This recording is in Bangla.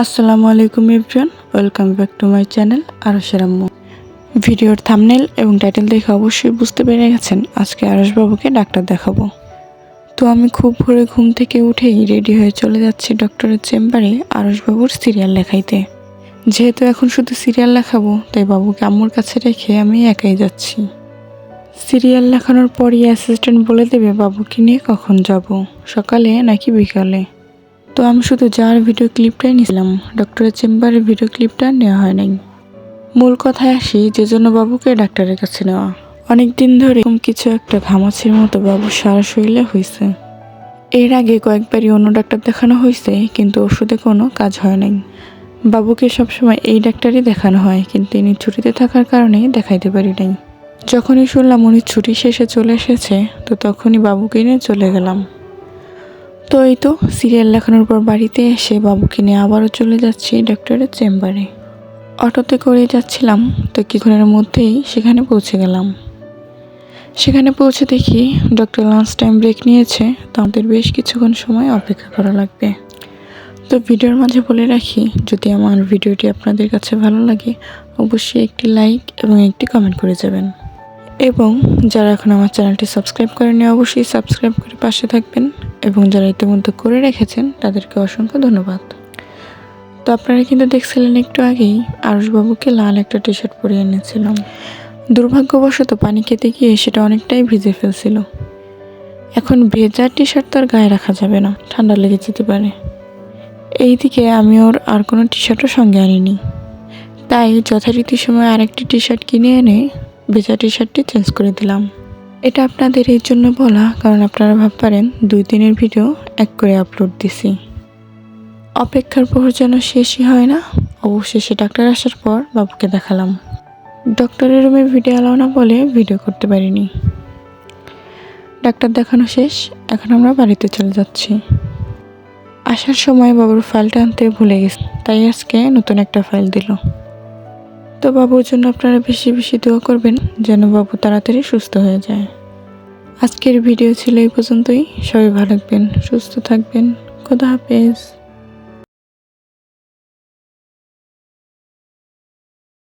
আসসালামু আলাইকুম everyone, welcome back to my channel আরশের আম্মু। ভিডিওর থাম্বনেল এবং টাইটেল দেখে অবশ্যই বুঝতে পেরে গেছেন আজকে আরশবাবুকে ডাক্তার দেখাবো। তো আমি খুব ভোরে ঘুম থেকে উঠেই রেডি হয়ে চলে যাচ্ছি ডক্টরের চেম্বারে আরশবাবুর সিরিয়াল লেখাইতে। যেহেতু এখন শুধু সিরিয়াল লেখাবো, তাই বাবুকে আম্মুর কাছে রেখে আমি একাই যাচ্ছি। সিরিয়াল লেখানোর পরই অ্যাসিস্ট্যান্ট বলে দেবে বাবুকে নিয়ে কখন যাব, সকালে নাকি বিকালে। তো আমি শুধু যার ভিডিও ক্লিপটাই নিয়েছিলাম, ডক্টরের চেম্বারের ভিডিও ক্লিপটা নেওয়া হয় নাই। মূল কথায় আসি, যে জন্য বাবুকে ডাক্তারের কাছে নেওয়া। অনেক দিন ধরে এরকম কিছু একটা ঘামাচির মতো বাবুর সারা শরীরে হয়েছে। এর আগে কয়েকবারই অন্য ডাক্তার দেখানো হয়েছে, কিন্তু ওষুধে কোনো কাজ হয় নাই। বাবুকে সবসময় এই ডাক্তারই দেখানো হয়, কিন্তু ইনি ছুটিতে থাকার কারণে দেখাইতে পারি নাই। যখনই শুনলাম উনি ছুটি শেষে চলে এসেছে, তো তখনই বাবুকে নিয়ে চলে গেলাম। তো এই তো সিরিয়াল লেখানোর পর বাড়িতে এসে বাবুকে নিয়ে আবারও চলে যাচ্ছি ডক্টরের চেম্বারে। অটোতে করে যাচ্ছিলাম, তো কিছুক্ষণের মধ্যেই সেখানে পৌঁছে গেলাম। সেখানে পৌঁছে দেখি ডক্টর লাঞ্চ টাইম ব্রেক নিয়েছে, তো আমাদের বেশ কিছুক্ষণ সময় অপেক্ষা করা লাগবে। তো ভিডিওর মাঝে বলে রাখি, যদি আমার ভিডিওটি আপনাদের কাছে ভালো লাগে অবশ্যই একটি লাইক এবং একটি কমেন্ট করে যাবেন। এবং যারা এখন আমার চ্যানেলটি সাবস্ক্রাইব করেনি অবশ্যই সাবস্ক্রাইব করে পাশে থাকবেন, এবং যারা ইতিমধ্যে করে রেখেছেন তাদেরকে অসংখ্য ধন্যবাদ। তো আপনারা কিন্তু দেখছিলেন একটু আগেই আরশবাবুকে লাল একটা টি শার্ট পরিয়ে এনেছিলাম। দুর্ভাগ্যবশত পানি খেতে গিয়ে সেটা অনেকটাই ভিজে ফেলছিল। এখন ভেজা টি শার্ট তো আর গায়ে রাখা যাবে না, ঠান্ডা লেগে যেতে পারে। এইদিকে আমি ওর আর কোনো টি শার্টও সঙ্গে আনিনি, তাই যথারীতি সময় আরেকটি টি শার্ট কিনে এনে ভেজা টি শার্টটি চেঞ্জ করে দিলাম। এটা আপনাদের এই জন্য বলা, কারণ আপনারা ভাবতে পারেন 2 দিনের ভিডিও এক করে আপলোড দিছি। অপেক্ষার প্রহর যেন শেষই হয় না। অবশেষে ডাক্তার আসার পর বাবুকে দেখালাম। ডক্টরের রুমে ভিডিও এলাও না বলে ভিডিও করতে পারিনি। ডাক্তার দেখানো শেষ, এখন আমরা বাড়িতে চলে যাচ্ছি। আসার সময় বাবুর ফাইলটা আনতে ভুলে গেছি, তাই আজকে নতুন একটা ফাইল দিল। তো বাবুর জন্য আপনারা বেশি বেশি দোয়া করবেন যেন বাবু তাড়াতাড়ি সুস্থ হয়ে যায়। আজকের ভিডিও ছিল এই পর্যন্তই। সবাই ভালো থাকবেন, সুস্থ থাকবেন। খোদা হাফেজ।